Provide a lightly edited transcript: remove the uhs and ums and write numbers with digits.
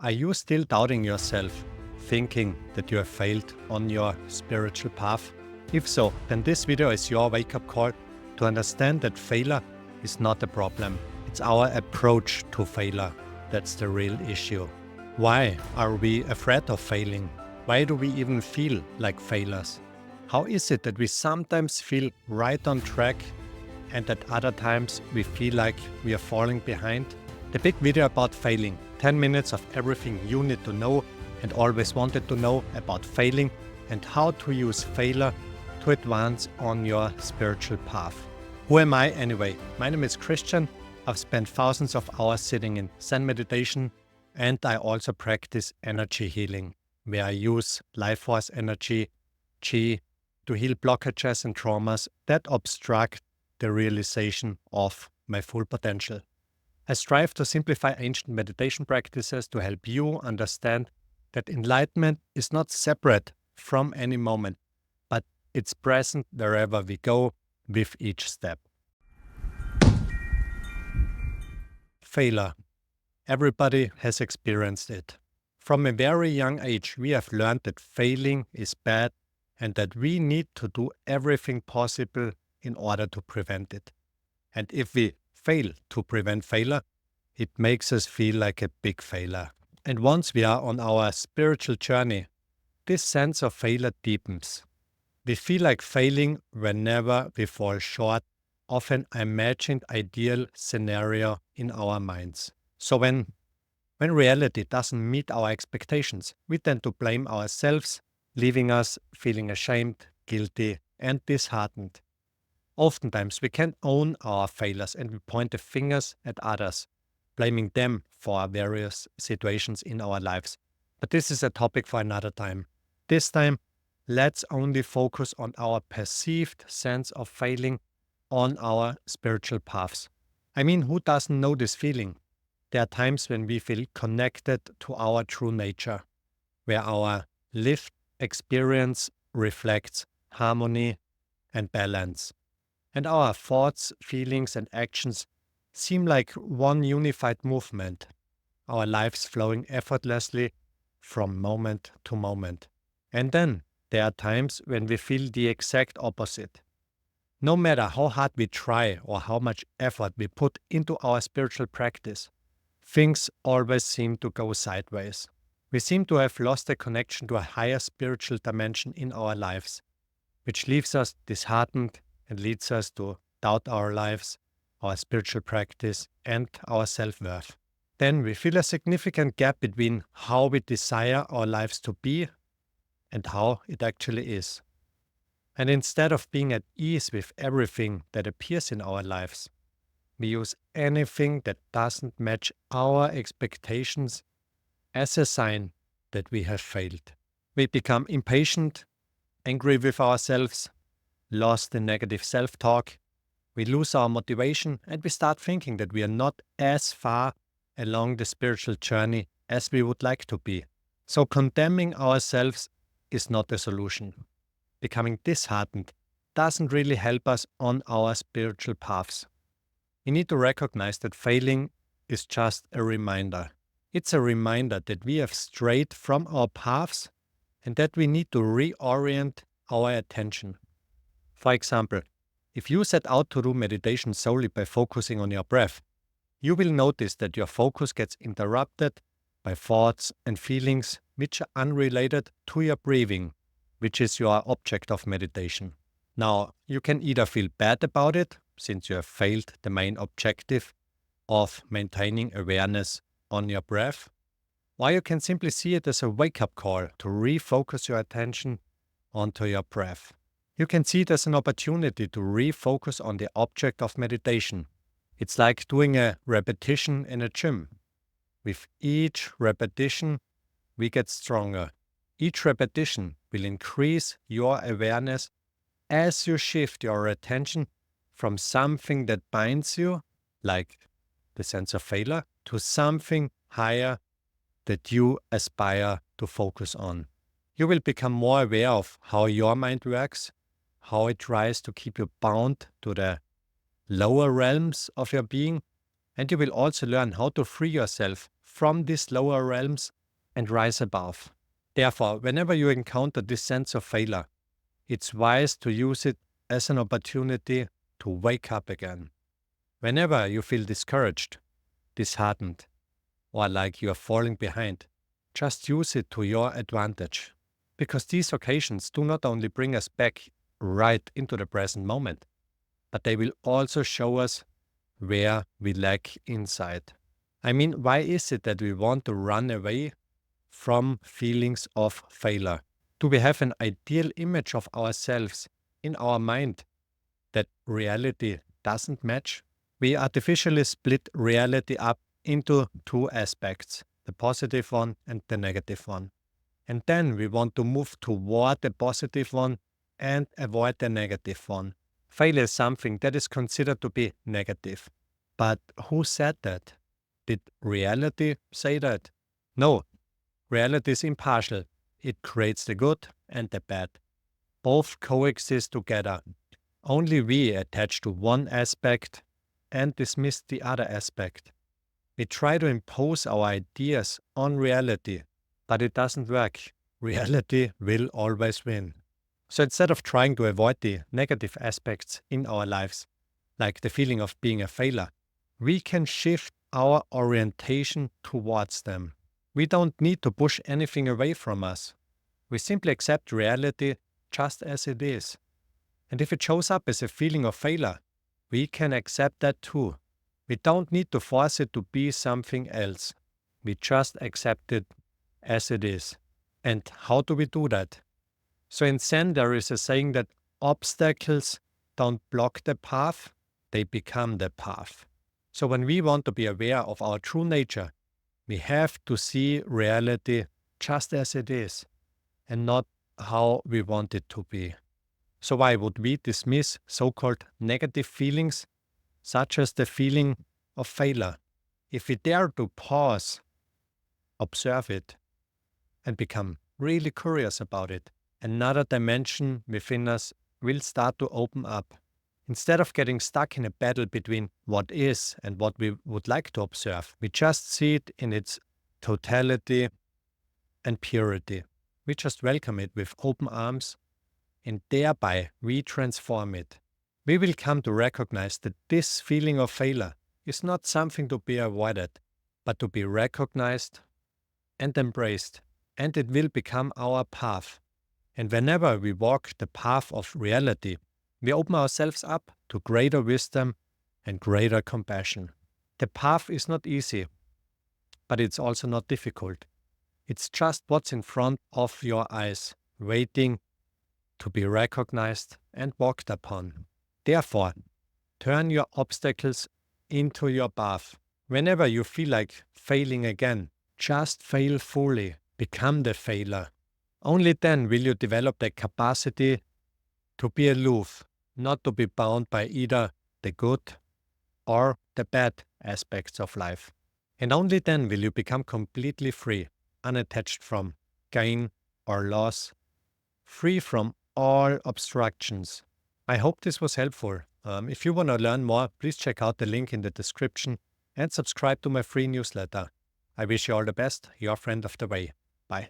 Are you still doubting yourself, thinking that you have failed on your spiritual path? If so, then this video is your wake-up call to understand that failure is not a problem. It's our approach to failure that's the real issue. Why are we afraid of failing? Why do we even feel like failures? How is it that we sometimes feel right on track and at other times we feel like we are falling behind? The big video about failing, 10 minutes of everything you need to know and always wanted to know about failing and how to use failure to advance on your spiritual path. Who am I anyway? My name is Christian. I've spent thousands of hours sitting in Zen meditation, and I also practice energy healing, where I use life force energy, Qi, to heal blockages and traumas that obstruct the realization of my full potential. I strive to simplify ancient meditation practices to help you understand that enlightenment is not separate from any moment, but it's present wherever we go with each step. Failure. Everybody has experienced it. From a very young age, we have learned that failing is bad and that we need to do everything possible in order to prevent it. And if we fail to prevent failure, it makes us feel like a big failure. And once we are on our spiritual journey, this sense of failure deepens. We feel like failing whenever we fall short of an imagined ideal scenario in our minds. So when reality doesn't meet our expectations, we tend to blame ourselves, leaving us feeling ashamed, guilty, and disheartened. Oftentimes, we can't own our failures and we point the fingers at others, blaming them for various situations in our lives. But this is a topic for another time. This time, let's only focus on our perceived sense of failing on our spiritual paths. I mean, who doesn't know this feeling? There are times when we feel connected to our true nature, where our lived experience reflects harmony and balance. And our thoughts, feelings, and actions seem like one unified movement, our lives flowing effortlessly from moment to moment. And then there are times when we feel the exact opposite. No matter how hard we try or how much effort we put into our spiritual practice, things always seem to go sideways. We seem to have lost a connection to a higher spiritual dimension in our lives, which leaves us disheartened and leads us to doubt our lives, our spiritual practice, and our self-worth. Then we feel a significant gap between how we desire our lives to be and how it actually is. And instead of being at ease with everything that appears in our lives, we use anything that doesn't match our expectations as a sign that we have failed. We become impatient, angry with ourselves, lost in negative self-talk. We lose our motivation and we start thinking that we are not as far along the spiritual journey as we would like to be. So condemning ourselves is not a solution. Becoming disheartened doesn't really help us on our spiritual paths. We need to recognize that failing is just a reminder. It's a reminder that we have strayed from our paths and that we need to reorient our attention. For example, if you set out to do meditation solely by focusing on your breath, you will notice that your focus gets interrupted by thoughts and feelings which are unrelated to your breathing, which is your object of meditation. Now, you can either feel bad about it, since you have failed the main objective of maintaining awareness on your breath, or you can simply see it as a wake-up call to refocus your attention onto your breath. You can see it as an opportunity to refocus on the object of meditation. It's like doing a repetition in a gym. With each repetition, we get stronger. Each repetition will increase your awareness as you shift your attention from something that binds you, like the sense of failure, to something higher that you aspire to focus on. You will become more aware of how your mind works, how it tries to keep you bound to the lower realms of your being, and you will also learn how to free yourself from these lower realms and rise above. Therefore, whenever you encounter this sense of failure, it's wise to use it as an opportunity to wake up again. Whenever you feel discouraged, disheartened, or like you are falling behind, just use it to your advantage. Because these occasions do not only bring us back right into the present moment, but they will also show us where we lack insight. I mean, why is it that we want to run away from feelings of failure? Do we have an ideal image of ourselves in our mind that reality doesn't match? We artificially split reality up into two aspects, the positive one and the negative one. And then we want to move toward the positive one and avoid the negative one. Failure is something that is considered to be negative. But who said that? Did reality say that? No, reality is impartial. It creates the good and the bad. Both coexist together. Only we attach to one aspect and dismiss the other aspect. We try to impose our ideas on reality, but it doesn't work. Reality will always win. So instead of trying to avoid the negative aspects in our lives, like the feeling of being a failure, we can shift our orientation towards them. We don't need to push anything away from us. We simply accept reality just as it is. And if it shows up as a feeling of failure, we can accept that too. We don't need to force it to be something else. We just accept it as it is. And how do we do that? So in Zen, there is a saying that obstacles don't block the path, they become the path. So when we want to be aware of our true nature, we have to see reality just as it is and not how we want it to be. So why would we dismiss so-called negative feelings, such as the feeling of failure? If we dare to pause, observe it, and become really curious about it, another dimension within us will start to open up. Instead of getting stuck in a battle between what is and what we would like to observe, we just see it in its totality and purity. We just welcome it with open arms, and thereby we transform it. We will come to recognize that this feeling of failure is not something to be avoided, but to be recognized and embraced, and it will become our path. And whenever we walk the path of reality, we open ourselves up to greater wisdom and greater compassion. The path is not easy, but it's also not difficult. It's just what's in front of your eyes, waiting to be recognized and walked upon. Therefore, turn your obstacles into your path. Whenever you feel like failing again, just fail fully, become the failure. Only then will you develop the capacity to be aloof, not to be bound by either the good or the bad aspects of life. And only then will you become completely free, unattached from gain or loss, free from all obstructions. I hope this was helpful. If you want to learn more, please check out the link in the description and subscribe to my free newsletter. I wish you all the best, your friend of the way. Bye.